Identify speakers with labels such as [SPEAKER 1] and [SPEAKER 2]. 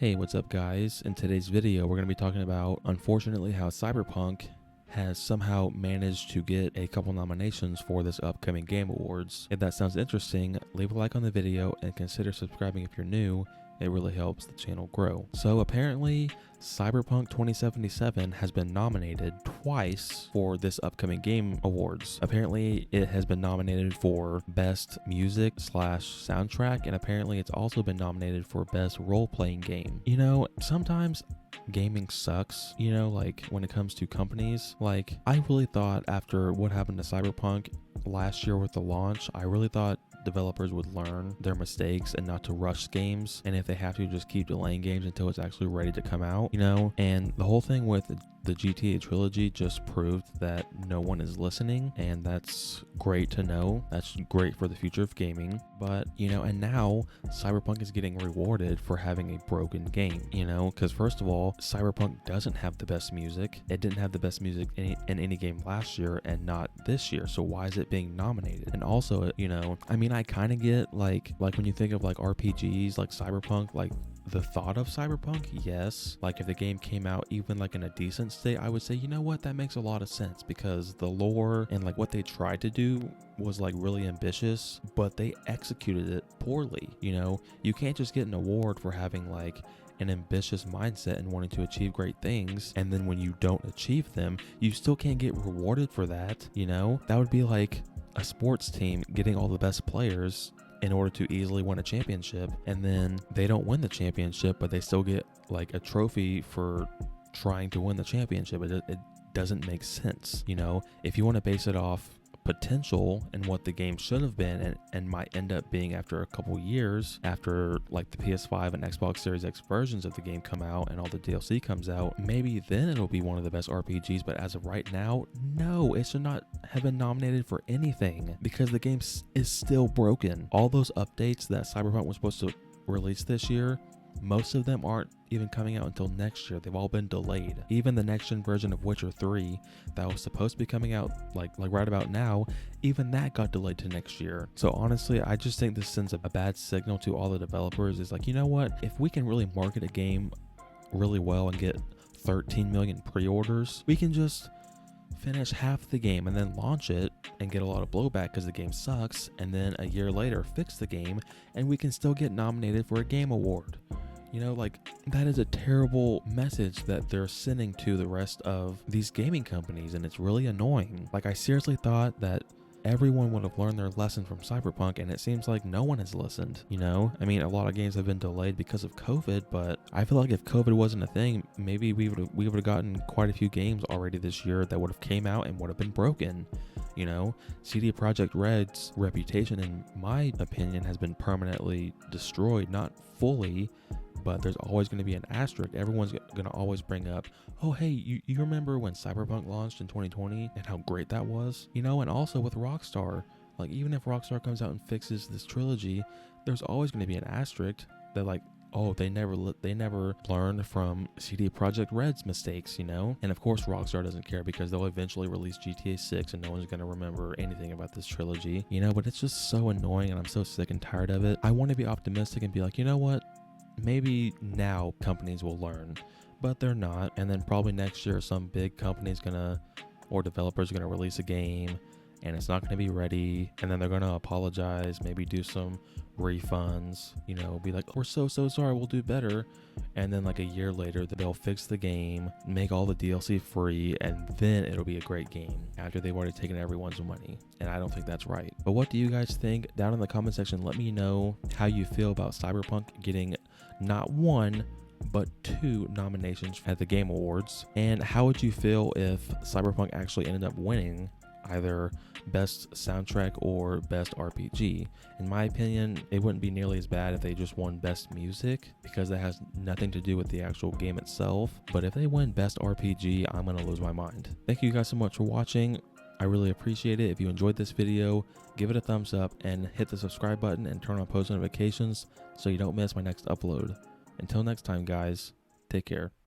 [SPEAKER 1] Hey, what's up guys? In today's video, we're going to be talking about, unfortunately, how Cyberpunk has somehow managed to get a couple nominations for this upcoming Game Awards. If that sounds interesting, leave a like on the video and consider subscribing if you're new. It really helps the channel grow. So apparently, Cyberpunk 2077 has been nominated twice for this upcoming Game Awards. Apparently, it has been nominated for Best Music / Soundtrack, and apparently it's also been nominated for Best Role-Playing Game. You know, sometimes gaming sucks, you know, like when it comes to companies. Like, I really thought after what happened to Cyberpunk last year with the launch, I really thought developers would learn their mistakes and not to rush games, and if they have to, just keep delaying games until it's actually ready to come out, you know. And the whole thing with the GTA trilogy just proved that no one is listening, and that's great to know. That's great for the future of gaming. But you know, and now Cyberpunk is getting rewarded for having a broken game, you know, because first of all, Cyberpunk doesn't have the best music. It didn't have the best music in any game last year and not this year, so why is it being nominated? And also, you know, I mean, I kind of get like when you think of like RPGs like Cyberpunk, like the thought of Cyberpunk, yes, like if the game came out even like in a decent state, I would say, you know what, that makes a lot of sense, because the lore and like what they tried to do was like really ambitious, but they executed it poorly. You know, you can't just get an award for having like an ambitious mindset and wanting to achieve great things, and then when you don't achieve them, you still can't get rewarded for that. You know, that would be like a sports team getting all the best players in order to easily win a championship, and then they don't win the championship, but they still get like a trophy for trying to win the championship. It doesn't make sense. You know, if you want to base it off potential and what the game should have been and might end up being after a couple years, after like the PS5 and Xbox Series X versions of the game come out and all the DLC comes out, maybe then it'll be one of the best RPGs. But as of right now, no, it should not have been nominated for anything because the game is still broken. All those updates that Cyberpunk was supposed to release this year, most of them aren't even coming out until next year. They've all been delayed. Even the next gen version of Witcher 3 that was supposed to be coming out like right about now, even that got delayed to next year. So honestly, I just think this sends a bad signal to all the developers. Is like, you know what, if we can really market a game really well and get 13 million pre-orders, we can just finish half the game and then launch it and get a lot of blowback because the game sucks, and then a year later fix the game and we can still get nominated for a game award. You know, like, that is a terrible message that they're sending to the rest of these gaming companies, and it's really annoying. Like, I seriously thought that everyone would have learned their lesson from Cyberpunk, and it seems like no one has listened. You know, I mean, a lot of games have been delayed because of COVID, but I feel like if COVID wasn't a thing, maybe we would have gotten quite a few games already this year that would have came out and would have been broken. You know, CD Projekt Red's reputation, in my opinion, has been permanently destroyed. Not fully, but there's always going to be an asterisk. Everyone's going to always bring up, oh, hey, you remember when Cyberpunk launched in 2020 and how great that was? You know, and also with Rockstar, like, even if Rockstar comes out and fixes this trilogy, there's always going to be an asterisk that, like, oh, they never learned from CD Projekt Red's mistakes, you know? And of course, Rockstar doesn't care because they'll eventually release GTA 6 and no one's going to remember anything about this trilogy, you know? But it's just so annoying, and I'm so sick and tired of it. I want to be optimistic and be like, you know what? Maybe now companies will learn, but they're not. And then probably next year, some big company's or developers are gonna release a game and it's not gonna be ready. And then they're gonna apologize, maybe do some refunds, you know, be like, we're so sorry, we'll do better. And then like a year later, they'll fix the game, make all the DLC free, and then it'll be a great game after they've already taken everyone's money. And I don't think that's right. But what do you guys think? Down in the comment section, let me know how you feel about Cyberpunk getting not one, but 2 nominations at the Game Awards. And how would you feel if Cyberpunk actually ended up winning either Best Soundtrack or Best RPG? In my opinion, it wouldn't be nearly as bad if they just won Best Music, because that has nothing to do with the actual game itself. But if they win Best RPG, I'm gonna lose my mind. Thank you guys so much for watching. I really appreciate it. If you enjoyed this video, give it a thumbs up and hit the subscribe button and turn on post notifications so you don't miss my next upload. Until next time, guys, take care.